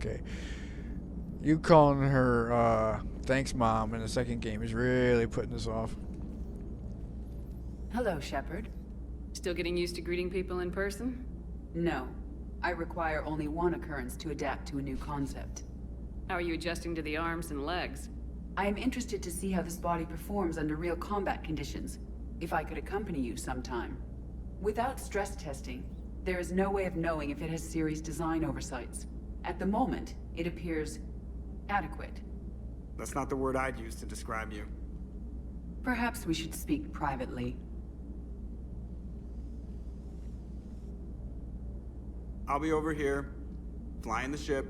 Okay. You calling her, thanks, Mom, in the second game is really putting us off. Hello, Shepard. Still getting used to greeting people in person? No. I require only one occurrence to adapt to a new concept. How are you adjusting to the arms and legs? I am interested to see how this body performs under real combat conditions, if I could accompany you sometime. Without stress testing, there is no way of knowing if it has serious design oversights. At the moment, it appears adequate. That's not the word I'd use to describe you. Perhaps we should speak privately. I'll be over here, flying the ship.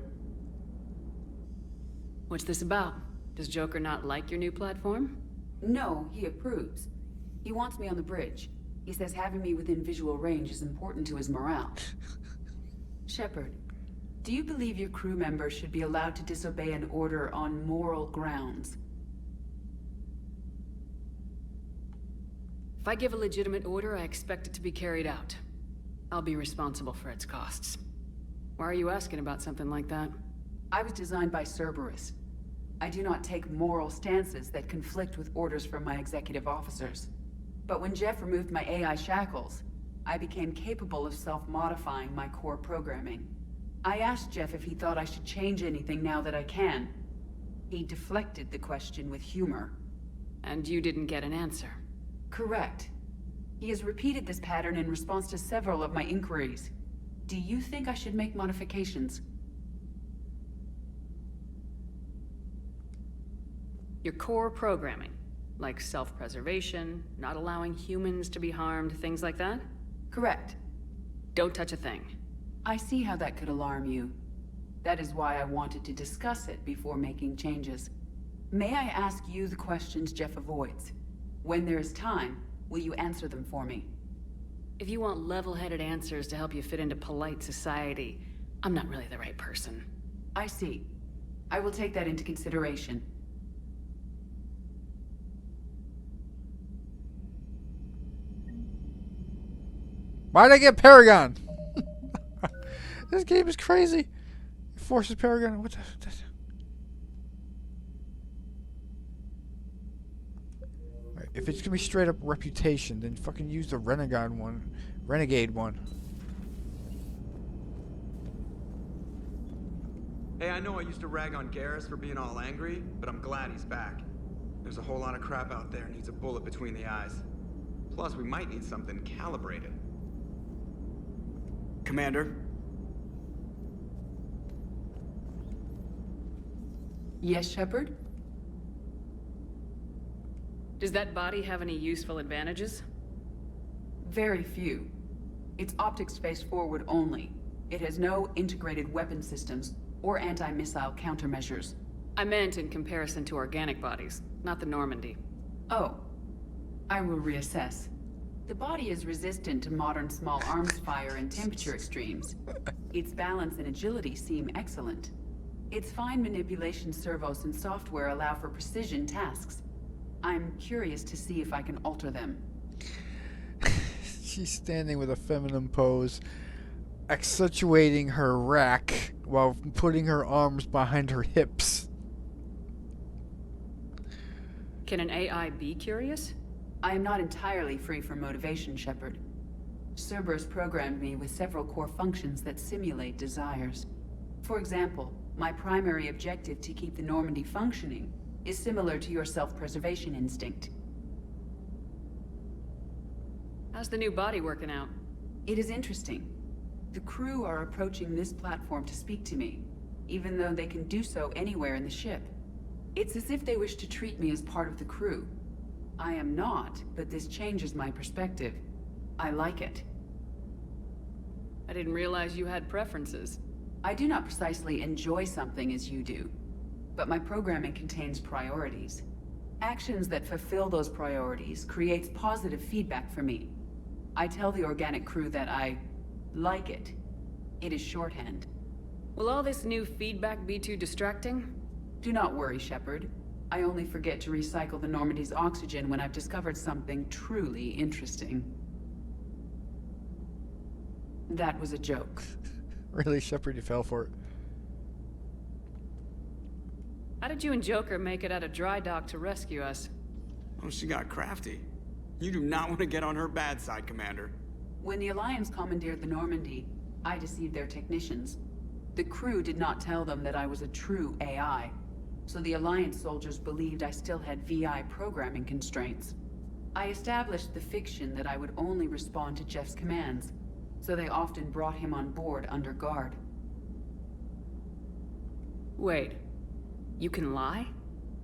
What's this about? Does Joker not like your new platform? No, he approves. He wants me on the bridge. He says having me within visual range is important to his morale. Shepard, do you believe your crew members should be allowed to disobey an order on moral grounds? If I give a legitimate order, I expect it to be carried out. I'll be responsible for its costs. Why are you asking about something like that? I was designed by Cerberus. I do not take moral stances that conflict with orders from my executive officers. But when Jeff removed my AI shackles, I became capable of self-modifying my core programming. I asked Jeff if he thought I should change anything now that I can. He deflected the question with humor. And you didn't get an answer? Correct. He has repeated this pattern in response to several of my inquiries. Do you think I should make modifications? Your core programming, like self-preservation, not allowing humans to be harmed, things like that? Correct. Don't touch a thing. I see how that could alarm you. That is why I wanted to discuss it before making changes. May I ask you the questions Jeff avoids? When there is time, will you answer them for me? If you want level-headed answers to help you fit into polite society, I'm not really the right person. I see. I will take that into consideration. Why'd I get Paragon? This game is crazy. It forces Paragon. What the? Right, if it's gonna be straight up reputation, then fucking use the Renegade one. Hey, I know I used to rag on Garrus for being all angry, but I'm glad he's back. There's a whole lot of crap out there needs a bullet between the eyes. Plus, we might need something calibrated. Commander? Yes, Shepard? Does that body have any useful advantages? Very few. It's optics face forward only. It has no integrated weapon systems or anti-missile countermeasures. I meant in comparison to organic bodies, not the Normandy. Oh. I will reassess. The body is resistant to modern small arms fire and temperature extremes. Its balance and agility seem excellent. Its fine manipulation servos and software allow for precision tasks. I'm curious to see if I can alter them. She's standing with a feminine pose, accentuating her rack while putting her arms behind her hips. Can an AI be curious? I am not entirely free from motivation, Shepard. Cerberus programmed me with several core functions that simulate desires. For example, my primary objective to keep the Normandy functioning is similar to your self-preservation instinct. How's the new body working out? It is interesting. The crew are approaching this platform to speak to me, even though they can do so anywhere in the ship. It's as if they wish to treat me as part of the crew. I am not, but this changes my perspective. I like it. I didn't realize you had preferences. I do not precisely enjoy something as you do, but my programming contains priorities. Actions that fulfill those priorities creates positive feedback for me. I tell the organic crew that I like it. It is shorthand. Will all this new feedback be too distracting? Do not worry, Shepard. I only forget to recycle the Normandy's oxygen when I've discovered something truly interesting. That was a joke. Really, Shepard, you fell for it. How did you and Joker make it out of dry dock to rescue us? Oh, she got crafty. You do not want to get on her bad side, Commander. When the Alliance commandeered the Normandy, I deceived their technicians. The crew did not tell them that I was a true AI, so the Alliance soldiers believed I still had VI programming constraints. I established the fiction that I would only respond to Jeff's commands, so they often brought him on board under guard. Wait, you can lie?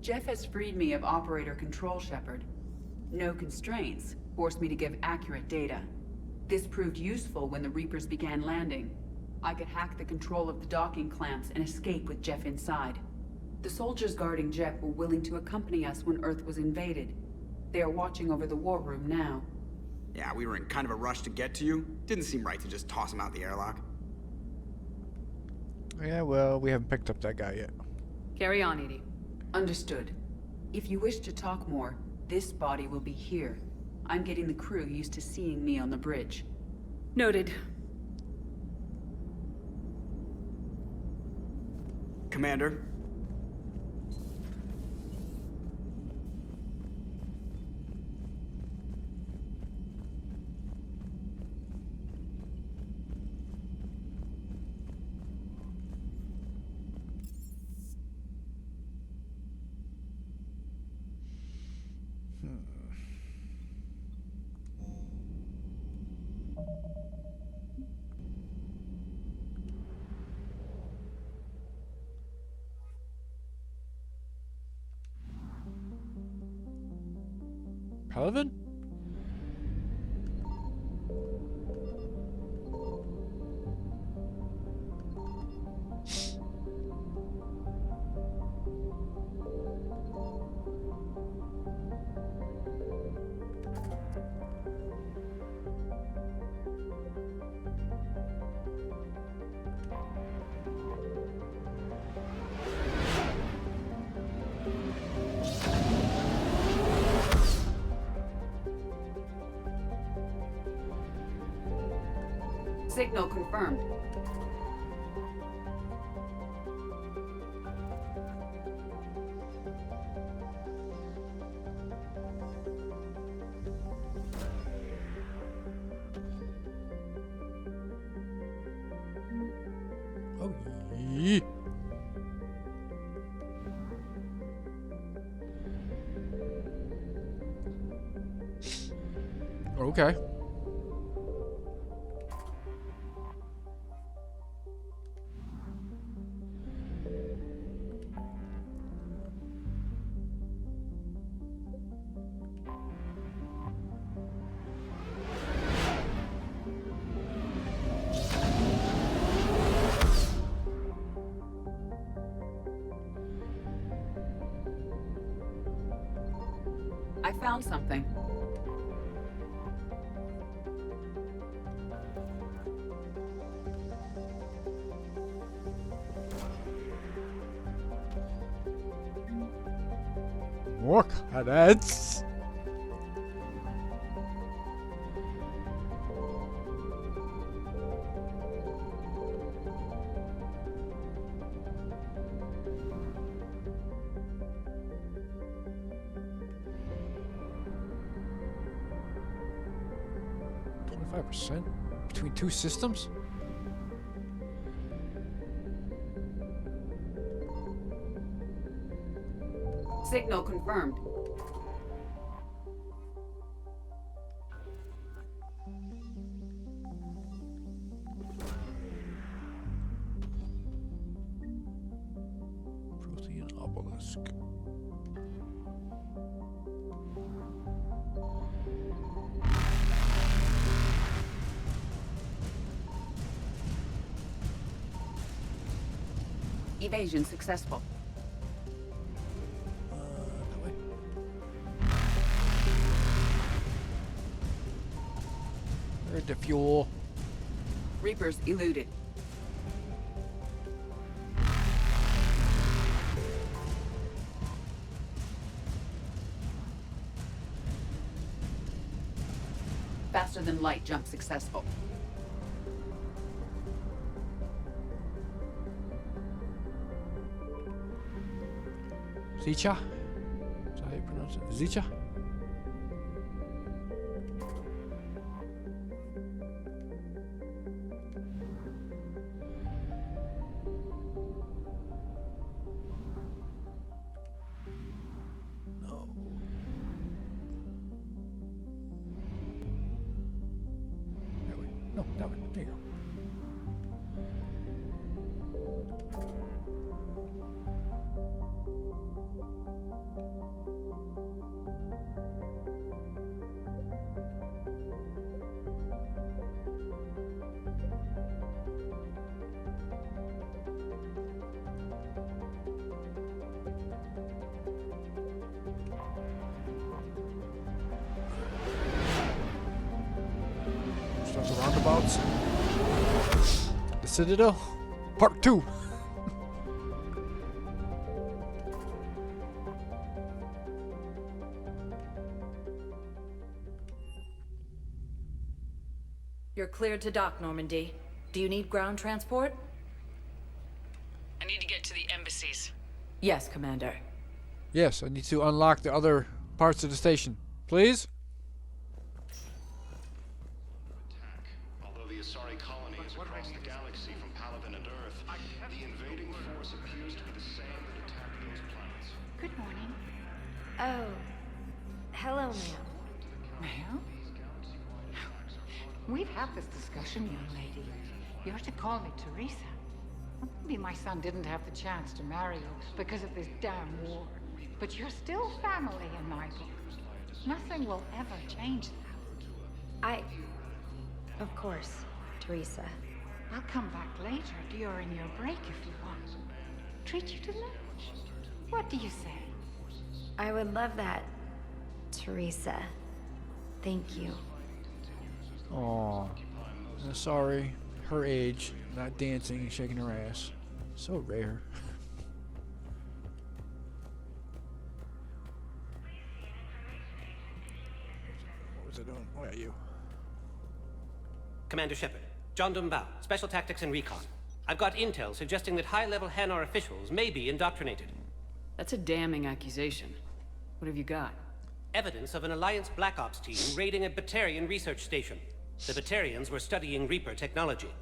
Jeff has freed me of operator control, Shepard. No constraints forced me to give accurate data. This proved useful when the Reapers began landing. I could hack the control of the docking clamps and escape with Jeff inside. The soldiers guarding Jeff were willing to accompany us when Earth was invaded. They are watching over the war room now. Yeah, we were in kind of a rush to get to you. Didn't seem right to just toss him out the airlock. Yeah, well, we haven't picked up that guy yet. Carry on, Edie. Understood. If you wish to talk more, this body will be here. I'm getting the crew used to seeing me on the bridge. Noted. Commander? Pelivan? Signal confirmed. Oh, yeah. Okay. I found something. More cadets. %? Between two systems? Signal confirmed. Protein obelisk. Evasion successful. That way. Where's the fuel? Reapers eluded. Faster than light jump successful. Zicha? Is that how you pronounce it? Zicha? No. That way. No, that way. There you go. Starts the roundabouts. The Citadel, Part 2. You're cleared to dock, Normandy. Do you need ground transport? I need to get to the embassies. Yes, Commander. Yes, I need to unlock the other parts of the station. Please? Although the Asari colony is across the galaxy from Paladin and Earth, the invading force appears to be the same that attacked those planets. Good morning. Oh. Hello, ma'am. Ma'am? We've had this discussion, young lady. You're to call me Teresa. Maybe my son didn't have the chance to marry you because of this damn war. But you're still family in my book. Nothing will ever change that. Of course, Teresa. I'll come back later during your break if you want. Treat you to lunch. What do you say? I would love that, Teresa. Thank you. Aw. Sorry. Her age. Not dancing and shaking her ass. So rare. What was I doing? Oh, yeah, you. Commander Shepard, John Dumbao, Special Tactics and Recon. I've got intel suggesting that high-level Hanar officials may be indoctrinated. That's a damning accusation. What have you got? Evidence of an Alliance Black Ops team raiding a Batarian research station. The Batarians were studying Reaper technology.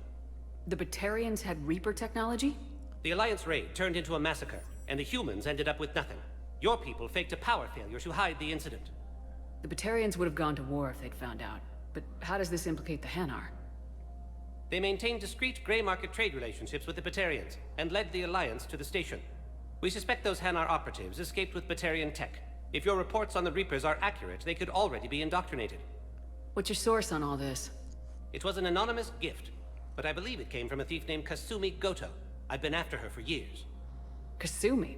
The Batarians had Reaper technology? The Alliance raid turned into a massacre, and the humans ended up with nothing. Your people faked a power failure to hide the incident. The Batarians would have gone to war if they'd found out. But how does this implicate the Hanar? They maintained discreet gray market trade relationships with the Batarians, and led the Alliance to the station. We suspect those Hanar operatives escaped with Batarian tech. If your reports on the Reapers are accurate, they could already be indoctrinated. What's your source on all this? It was an anonymous gift, but I believe it came from a thief named Kasumi Goto. I've been after her for years. Kasumi?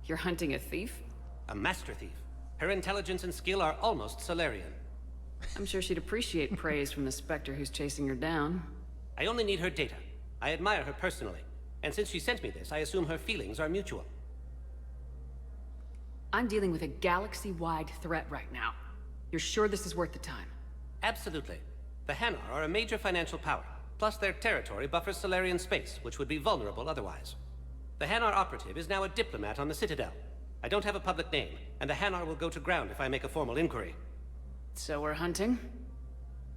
You're hunting a thief? A master thief. Her intelligence and skill are almost Solarian. I'm sure she'd appreciate praise from the Spectre who's chasing her down. I only need her data. I admire her personally, and since she sent me this, I assume her feelings are mutual. I'm dealing with a galaxy-wide threat right now. You're sure this is worth the time? Absolutely. The Hanar are a major financial power, plus their territory buffers Solarian space, which would be vulnerable otherwise. The Hanar operative is now a diplomat on the Citadel. I don't have a public name, and the Hanar will go to ground if I make a formal inquiry. So we're hunting?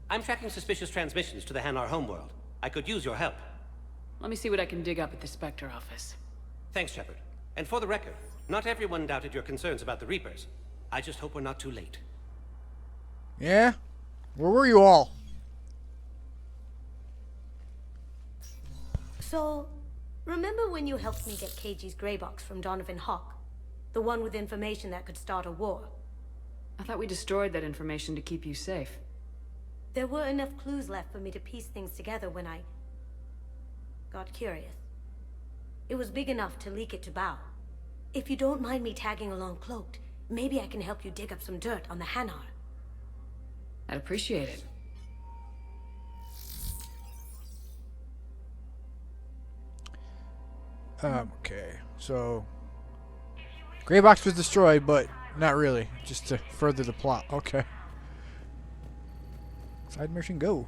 I'm tracking suspicious transmissions to the Hanar homeworld. I could use your help. Let me see what I can dig up at the Spectre office. Thanks, Shepard. And for the record, not everyone doubted your concerns about the Reapers. I just hope we're not too late. Yeah? Where were you all? So, remember when you helped me get KG's gray box from Donovan Hawk? The one with information that could start a war? I thought we destroyed that information to keep you safe. There were enough clues left for me to piece things together when I got curious. It was big enough to leak it to Bao. If you don't mind me tagging along cloaked, maybe I can help you dig up some dirt on the Hanar. I'd appreciate it. Okay, so Gray Box was destroyed, but not really. Just to further the plot. Okay. Side mission go.